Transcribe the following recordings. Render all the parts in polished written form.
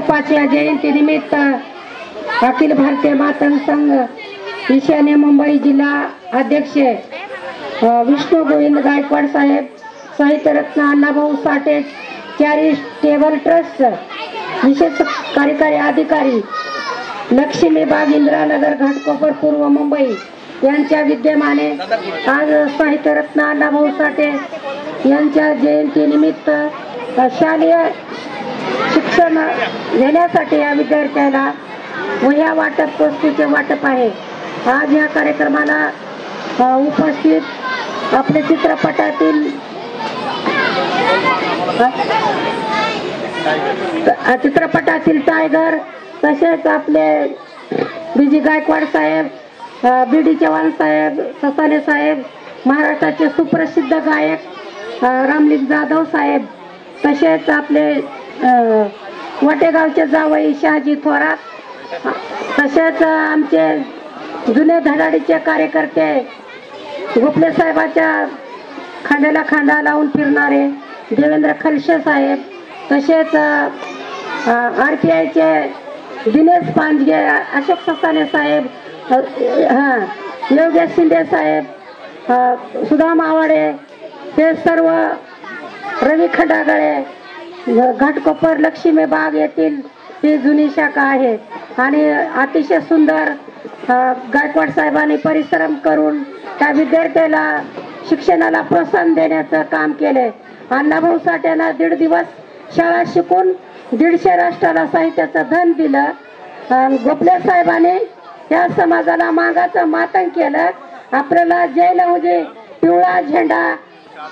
5व्या जयंतीनिमित्त अखिल भारतीय मातंग संघ ईशान्य मुंबई जिल्हा अध्यक्ष विष्णू गोविंद गायकवाड साहेब, साहित्यरत्न अण्णाभाऊ साठे चॅरिटेबल ट्रस्ट विशेष कार्यकारी अधिकारी लक्ष्मीबाग इंदिरानगर घाटकोपर पूर्व मुंबई यांच्या विद्यमाने आज साहित्यरत्न अण्णाभाऊ साठे यांच्या जयंतीनिमित्त शालेय शिक्षण घेण्यासाठी या विद्यार्थ्याला वह्या वाटप, वस्तूचे वाटप आहे। आज या कार्यक्रमाला उपस्थित आपले चित्रपटातील टायगर, तसेच आपले बीजी गायकवाड साहेब, बीडी चव्हाण साहेब, ससाने साहेब, महाराष्ट्राचे सुप्रसिद्ध गायक रामलिंग जाधव साहेब, तसेच आपले वटेगावचे जावई शहाजी थोरात, तसेच आमचे जुने धडाडीचे कार्यकर्ते गोपले साहेबाच्या खांद्याला खांदा लावून फिरणारे देवेंद्र खलशे साहेब, तसेच RPIचे दिनेश पांजगे, अशोक ससाने साहेब, योगेश शिंदे साहेब, सुधा मावाडे, हे सर्व रवी खंडागळे, घाटकोपर लक्ष्मीबाग येथील ही जुनी शाखा आहे आणि अतिशय सुंदर गायकवाड साहेबांनी परिश्रम करून त्या विद्यार्थ्याला शिक्षणाला प्रोत्साहन देण्याचं काम केले। अण्णाभाऊ साठेंना 1.5 दिवस शाळा शिकून 150 राष्ट्राला साहित्याचं धन दिलं। गोपले साहेबांनी या समाजाला मागाचं मातंग केलं। आपल्याला जय लहुजी पिवळा झेंडा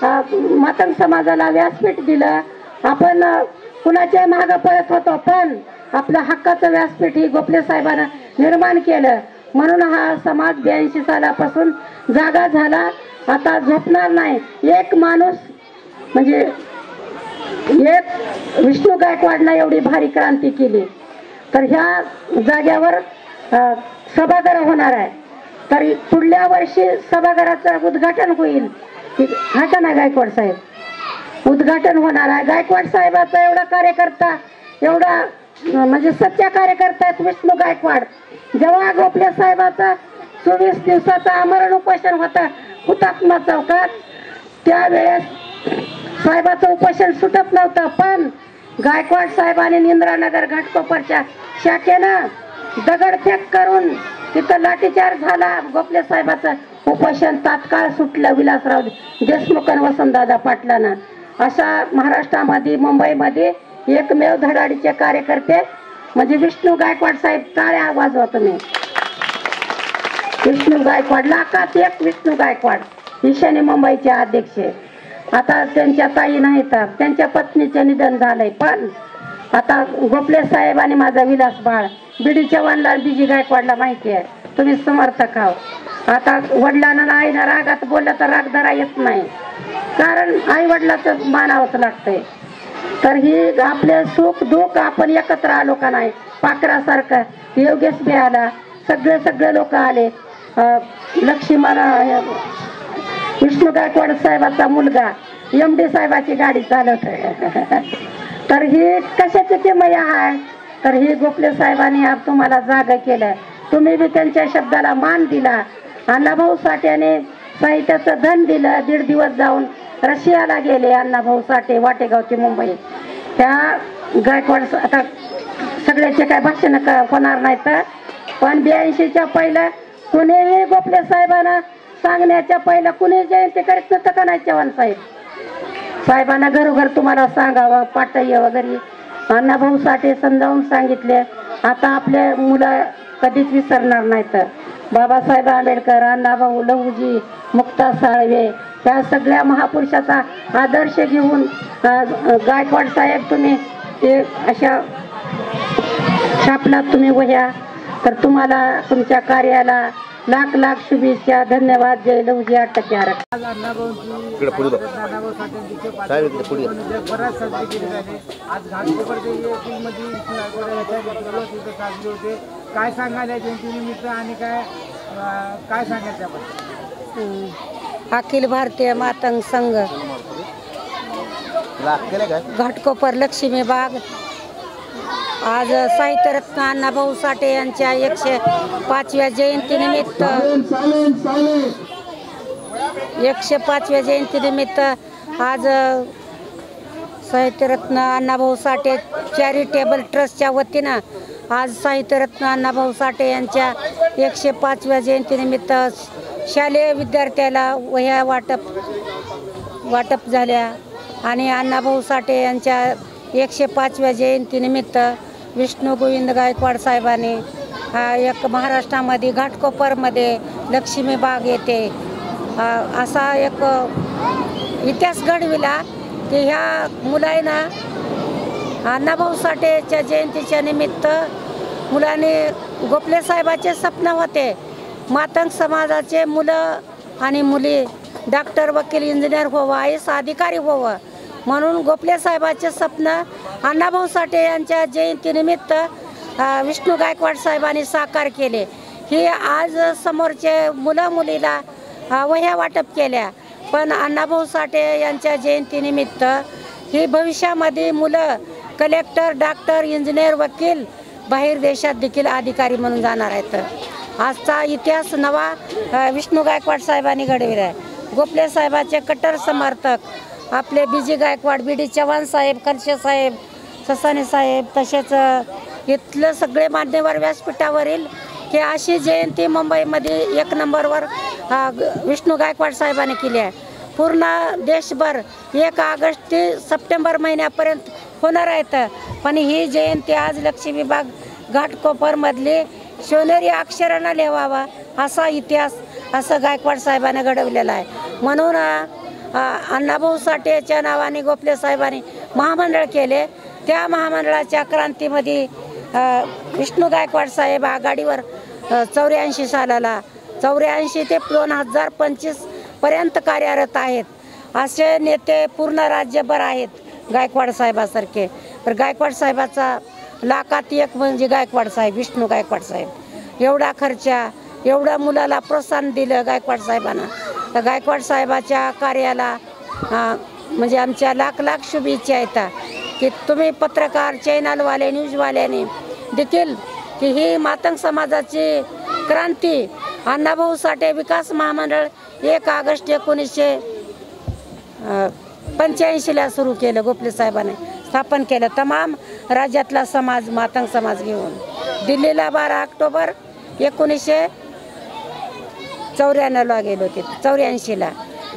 मातंग समाजाला व्यासपीठ दिलं। आपण कुणाच्या मागे पळत होतो, पण आपल्या हक्काचं व्यासपीठ ही गोपले साहेबांना निर्माण केलं। म्हणून हा समाज 82 सालापासून जागा झाला, आता झोपणार नाही। एक माणूस म्हणजे एक विष्णू गायकवाडनं एवढी भारी क्रांती केली, तर ह्या जाग्यावर सभागृह होणार आहे। तर पुढल्या वर्षी सभागृहाचं उद्घाटन होईल, हा का ना गायकवाड साहेब, उद्घाटन होणार आहे। गायकवाड साहेबाचा एवढा कार्यकर्ता, एवढा म्हणजे सच्चा कार्यकर्ता आहेत विष्णू गायकवाड। जेव्हा गोपले साहेबाचा 24 दिवसाचा आमरण उपोषण होता हुतात्मा चौकात, त्यावेळेस साहेबाचं उपोषण सुटत नव्हतं, पण गायकवाड साहेबांनी इंदिरानगर घाटकोपरच्या शाखेनं दगडफेक करून तिथं लाठीचार्ज झाला। गोपले साहेबाचं उपोषण तात्काळ सुटलं विलासराव देशमुख आणि वसंतदादा पाटलांना। अशा महाराष्ट्रामध्ये, मुंबईमध्ये एकमेव धडाडीचे कार्यकर्ते म्हणजे विष्णू गायकवाड साहेब। टाळ्या वाजवा तुम्ही। विष्णू गायकवाड, लाखात एक विष्णू गायकवाड, ईशान्य मुंबईचे अध्यक्ष। आता त्यांच्या ताई नाही तर त्यांच्या पत्नीचे निधन झालंय, पण आता गोपले साहेब आणि माझा विलास बाळ बीडी चव्हाणला, बीजी गायकवाडला माहिती आहे, तुम्ही समर्थक आहोत। आता वडिलांना आईना रागात बोललं तर राग धरा येत नाही, कारण आई वडिलाचं मानावंच लागतंय। तर ही आपले सुख दुःख आपण एकत्र आलो का नाही, पाखरासारखं योगेश बी आला, सगळे लोक आले। लक्ष्मण विष्णू गायकवाड साहेबाचा मुलगा MD साहेबाची गाडी चालवत आहे। तर ही कशाची किमया आहे, तर ही गोपले साहेबांनी आप तुम्हाला जागा केलं, तुम्ही बी त्यांच्या शब्दाला मान दिला। अण्णाभाऊ साठेने साहित्याचं धन दिलं। 1.5 दिवस जाऊन रशियाला गेले अण्णाभाऊ साठे, वाटेगावची मुंबई। त्या गायकवाड आता सगळ्याचे काय भाषण होणार नाही, तर पण 82च्या पहिलं कुणीही गोपले साहेबांना सांगण्याच्या पहिलं कुणी जयंती करीत नव्हतं का नाही चव्हाण साहेबांना घरोघर तुम्हाला सांगावं, पाटय वगैरे अण्णाभाऊ साठे समजावून सांगितले। आता आपले मुलं कधीच विसरणार नाहीत। बाबासाहेब आंबेडकर, अण्णाभाऊ, लहुजी, मुक्ता साळवे, ह्या सगळ्या महापुरुषाचा आदर्श घेऊन गायकवाड साहेब तुम्ही अशा छापलात तुम्ही वह्या, तर तुम्हाला तुमच्या कार्याला लाख लाख शुभेच्छा। धन्यवाद। जय लहुजी 8% आरक्षण। काय सांगायला जयंतीनिमित्त आणि काय सांगायचं आपण? अखिल भारतीय मातंग संघ घाटकोपर लक्ष्मीबाग आज साहित्यरत्न अण्णाभाऊ साठे यांच्या 105व्या जयंतीनिमित्त 105व्या जयंतीनिमित्त आज साहित्यरत्न अण्णाभाऊ साठे चॅरिटेबल ट्रस्टच्या वतीनं आज साहित्यरत्न अण्णाभाऊ साठे यांच्या 105व्या जयंतीनिमित्त शालेय विद्यार्थ्याला वह्या वाटप झाल्या आणि अण्णाभाऊ साठे यांच्या 105व्या जयंतीनिमित्त विष्णू गोविंद गायकवाड साहेबांनी एक महाराष्ट्रामध्ये घाटकोपरमध्ये लक्ष्मीबाग येथे असा एक इतिहास घडविला की ह्या मुलांना अण्णाभाऊ साठेच्या जयंतीच्या निमित्त मुलांनी गोखले साहेबाचे स्वप्न होते मातंग समाजाचे मुलं आणि मुली डॉक्टर वकील इंजिनियर व्हावं IAS अधिकारी व्हावं म्हणून गोखले साहेबाचे स्वप्न अण्णाभाऊ साठे यांच्या जयंतीनिमित्त विष्णू गायकवाड साहेबांनी साकार केले। ही आज समोरचे मुलं मुलीला वह्या वाटप केल्या पण अण्णाभाऊ साठे यांच्या जयंतीनिमित्त ही भविष्यामध्ये मुलं कलेक्टर डॉक्टर इंजिनियर वकील बाहेर देशात देखील अधिकारी म्हणून जाणार आहेत। आजचा इतिहास नवा विष्णू गायकवाड साहेबांनी घडविला आहे। गोखले साहेबाचे कट्टर समर्थक आपले BG गायकवाड BD चव्हाण साहेब खडसे साहेब ससाने साहेब तसेच इथलं सगळे मान्यवर व्यासपीठावरील की अशी जयंती मुंबईमध्ये 1 नंबरवर विष्णू गायकवाड साहेबांनी केली आहे। पूर्ण देशभर 1 ऑगस्ट ते सप्टेंबर महिन्यापर्यंत होणार आहेत पण ही जयंती आज लक्ष्मीबाग घाटकोपरमधली सोनेरी अक्षरानं लिहावा असा इतिहास असं गायकवाड साहेबांनी घडवलेला आहे। म्हणून अण्णाभाऊ साठेच्या नावाने गोखले साहेबांनी महामंडळ केले। त्या महामंडळाच्या क्रांतीमध्ये विष्णू गायकवाड साहेब आघाडीवर 84 सालाला 84 ते 2025 पर्यंत कार्यरत आहेत। असे नेते पूर्ण राज्यभर आहेत गायकवाड साहेबासारखे। तर गायकवाड साहेबाचा लाखात एक म्हणजे गायकवाड साहेब विष्णू गायकवाड साहेब एवढा खर्चा एवढा मुलाला प्रोत्साहन दिलं गायकवाड साहेबांना। तर गायकवाड साहेबाच्या कार्याला म्हणजे आमच्या लाख शुभेच्छा आहेत की तुम्ही पत्रकार चॅनलवाले न्यूजवाल्याने देखील की ही मातंग समाजाची क्रांती अण्णाभाऊ साठे विकास महामंडळ 1 ऑगस्ट 1985ला सुरू केलं। गोखले साहेबांनी स्थापन केलं। तमाम राज्यातला समाज मातंग समाज घेऊन दिल्लीला 12 ऑक्टोबर 1994ला गेलो होते 84ला।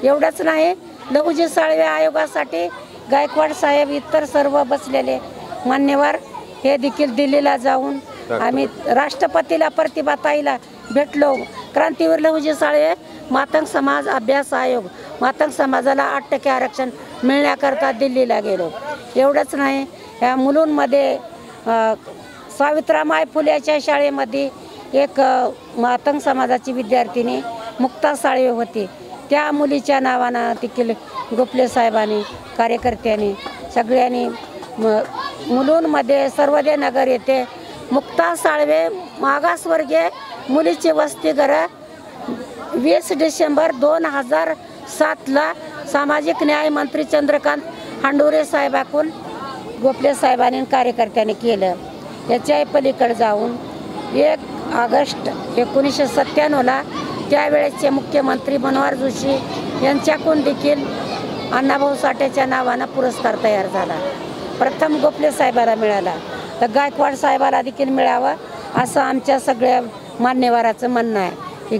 एवढंच नाही लहुजी साळवे आयोगासाठी गायकवाड साहेब इतर सर्व बसलेले मान्यवर हे देखील दिल्लीला जाऊन आम्ही राष्ट्रपतीला प्रतिभाताईला भेटलो। क्रांतीवीर लहुजी साळवे मातंग समाज अभ्यास आयोग मातंग समाजाला 8% आरक्षण मिळण्याकरता दिल्लीला गेलो। एवढंच नाही ह्या मुलुंडमध्ये सावित्रीबाई फुलेच्या शाळेमध्ये एक मातंग समाजाची विद्यार्थिनी मुक्ता साळवे होती। त्या मुलीच्या नावानं देखील गोखले साहेबांनी कार्यकर्त्यांनी सगळ्यांनी मुलुंडमध्ये सर्वोदय नगर येथे मुक्ता साळवे मागासवर्गीय मुलीची वसतिगृह 20 डिसेंबर 2007ला सामाजिक न्याय मंत्री चंद्रकांत हांडुरे साहेबांकडून गोखले साहेबांनी कार्यकर्त्यांनी केलं। याच्या पलीकडे जाऊन 1 ऑगस्ट 1997ला त्यावेळेचे मुख्यमंत्री मनोहर जोशी यांच्याकडून देखील अण्णाभाऊ साठेच्या नावानं पुरस्कार तयार झाला। प्रथम गोखले साहेबाला मिळाला तर गायकवाड साहेबाला देखील मिळावा असं आमच्या सगळ्या मान्यवराचं म्हणणं आहे की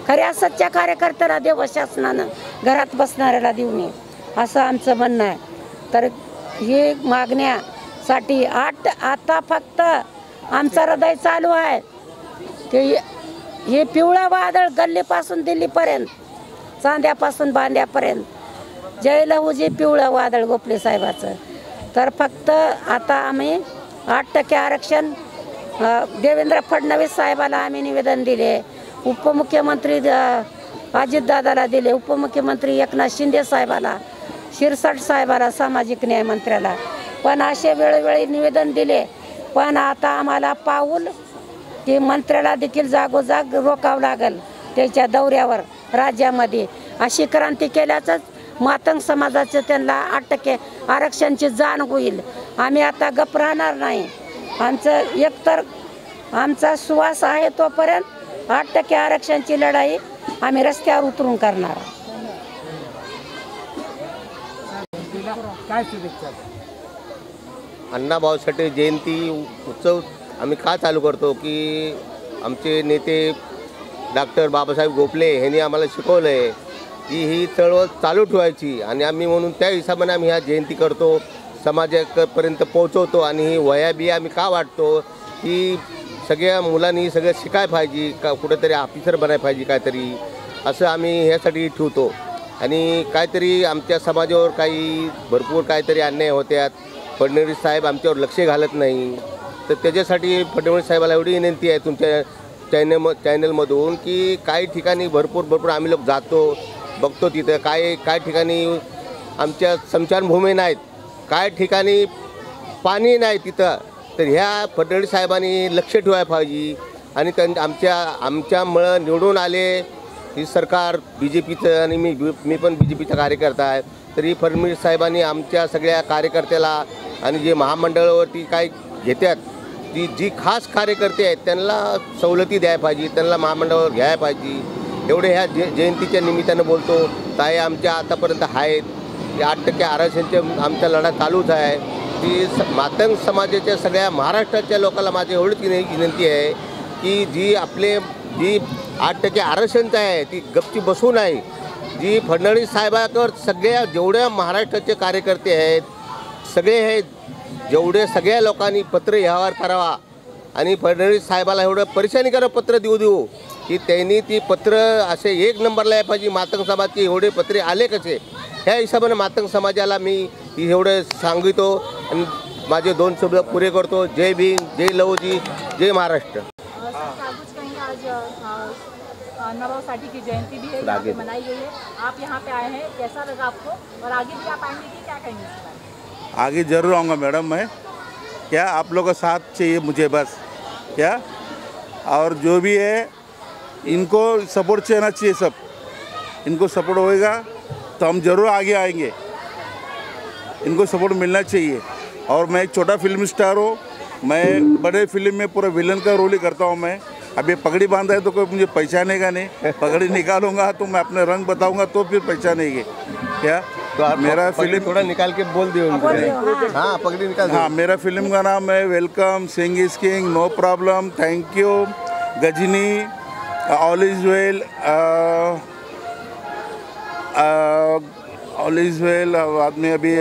खऱ्या सच्च्या कार्यकर्त्याला देव शासनानं घरात बसणाऱ्याला देऊ नये असं आमचं म्हणणं आहे। तर ही मागण्यासाठी आता फक्त आमचं हृदय चालू आहे की हे पिवळं वादळ गल्लीपासून दिल्लीपर्यंत चांद्यापासून बांद्यापर्यंत जय लहुजी पिवळं वादळ गोखले साहेबाचं। तर फक्त आता आम्ही 8% आरक्षण देवेंद्र फडणवीस साहेबाला आम्ही निवेदन दिले, उपमुख्यमंत्री अजितदादाला दिले, उपमुख्यमंत्री एकनाथ शिंदे साहेबाला, शिरसाट साहेबाला, सामाजिक न्याय मंत्र्याला पण असे वेळोवेळी निवेदन दिले। पण आता आम्हाला पाऊल की मंत्र्याला देखील जागोजाग रोकावं लागेल त्याच्या दौऱ्यावर राज्यामध्ये। अशी क्रांती केल्याचंच मातंग समाजाचं त्यांना 8% आरक्षणची जाण होईल। आम्ही आता गप राहणार नाही। आमचं एकतर आमचा सुवास आहे तोपर्यंत 8% आरक्षणाची लढाई आम्ही रस्त्यावर उतरून करणार. तिला काय शुभेच्छा? अण्णाभाऊ साठे जयंती उत्सव आम्ही का चालू करतो की आमचे नेते डॉक्टर बाबासाहेब गोपले यांनी आम्हाला शिकवलं आहे की ही चळवळ चालू ठेवायची आणि आम्ही म्हणून त्या हिशोबाने आम्ही ह्या जयंती करतो, समाजापर्यंत पोहोचवतो. आणि ही वह्या बिया आम्ही का वाटतो की सगळ्या मुलांनी सगळं शिकायला पाहिजे, का कुठेतरी ऑफिसर बनायला पाहिजे काहीतरी, असं आम्ही ह्यासाठी ठेवतो. आणि काहीतरी आमच्या समाजावर काही भरपूर काहीतरी अन्याय होत्यात, फडणवीस साहेब आमच्यावर लक्ष घालत नाही. तर त्याच्यासाठी फडणवीस साहेबाला एवढी विनंती आहे तुमच्या चॅनलमधून की काही ठिकाणी भरपूर आम्ही लोक जातो, बघतो तिथं काय ठिकाणी आमच्या स्मशानभूमी नाहीत, काय ठिकाणी पाणी नाही तिथं. तर ह्या फडणवीस साहेबांनी लक्ष ठेवायला पाहिजे. आणि आमच्यामुळं निवडून आले ही सरकार BJPचं, आणि मी पण BJPचा कार्यकर्ता आहे. तरी फडणवीस साहेबांनी आमच्या सगळ्या कार्यकर्त्याला आणि जे महामंडळावरती काय घेतात ती जी खास कार्यकर्ते आहेत त्यांना सवलती द्यायला पाहिजे, त्यांना महामंडळावर घ्यायला पाहिजे. एवढे ह्या जयंतीच्या निमित्तानं बोलतो. ताई आमच्या आतापर्यंत आहेत, 8% आरक्षणाचे आमचा लढा चालूच आहे. की मातंग समाजाच्या सगळ्या महाराष्ट्राच्या लोकांना माझी एवढीच विनंती आहे की जी 8% आरक्षणचं आहे ती गपची बसू नाही. जी फडणवीस साहेबांवर सगळ्या जेवढ्या महाराष्ट्राचे कार्यकर्ते आहेत सगळे हे जेवढे सगळ्या लोकांनी पत्र व्यवहार करावा आणि फडणवीस साहेबाला एवढं परेशानी करा पत्र देऊ की त्यांनी ती पत्र असे 1 नंबरला आहे पाहिजे. मातंग समाजचे एवढे पत्रे आले कसे, ह्या हिशोबाने मातंग समाजाला मी एवढं सांगितो आणि माझे 2 शब्द पुरे करतो. जय भीम, जय लवजी, जय महाराष्ट्र. अण्णाभाऊ साठे की जयंती भी है, यहाँ पे मनाई गई है. आप यहाँ पे आए हैं, कैसा लगा आपको? और आगे भी आप आएंगे कि क्या कहेंगे इसके बारे में? आगे जरूर आऊँगा मैडम मैं. क्या आप लोग का साथ चाहिए मुझे बस. क्या और जो भी है इनको सपोर्ट चाहिए चाहिए, सब इनको सपोर्ट होएगा तो हम जरूर आगे आएंगे. इनको सपोर्ट मिलना चाहिए. और मैं एक छोटा फिल्म स्टार हूँ, मैं बड़े फिल्म में पूरा विलन का रोल ही करता हूँ. मैं अभी पगड़ी बांधा है तो कोई मुझे पहचानेगा नहीं, पगड़ी निकालूंगा तो मैं अपने रंग बताऊंगा तो फिर पहचानेंगे. क्या तो आप मेरा फिल्म थोड़ा निकाल के बोल दियो. हाँ पगड़ी निकाल. हाँ मेरा फिल्म का नाम है welcome, Singh is King, no problem, thank you, Ghajini, all is well, all is well. बाद में अभी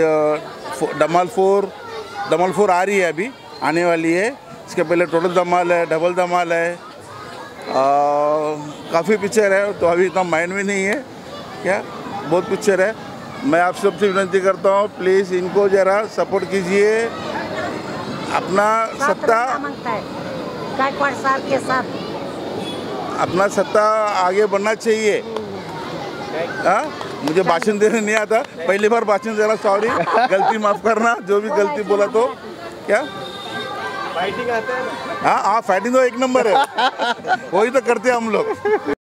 धमाल 4 आ रही है, अभी आने वाली है. इसके पहले टोटल धमाल है, डबल धमाल है, काफ़ी पिक्चर है तो अभी इतना माइंड में नहीं है. क्या बहुत पिक्चर है. मैं आप सबसे विनती करता हूँ प्लीज़ इनको ज़रा सपोर्ट कीजिए. अपना सत्ता गायकवाड़ साहब के साथ अपना सत्ता आगे बढ़ना चाहिए. हाँ मुझे भाषण देने नहीं आता, पहली बार भाषण देना, सॉरी, गलती माफ़ करना, जो भी गलती बोला तो. क्या फाइटिंग आता है ना? हाँ फाइटिंग तो 1 नंबर है, वही तो करते हैं हम लोग.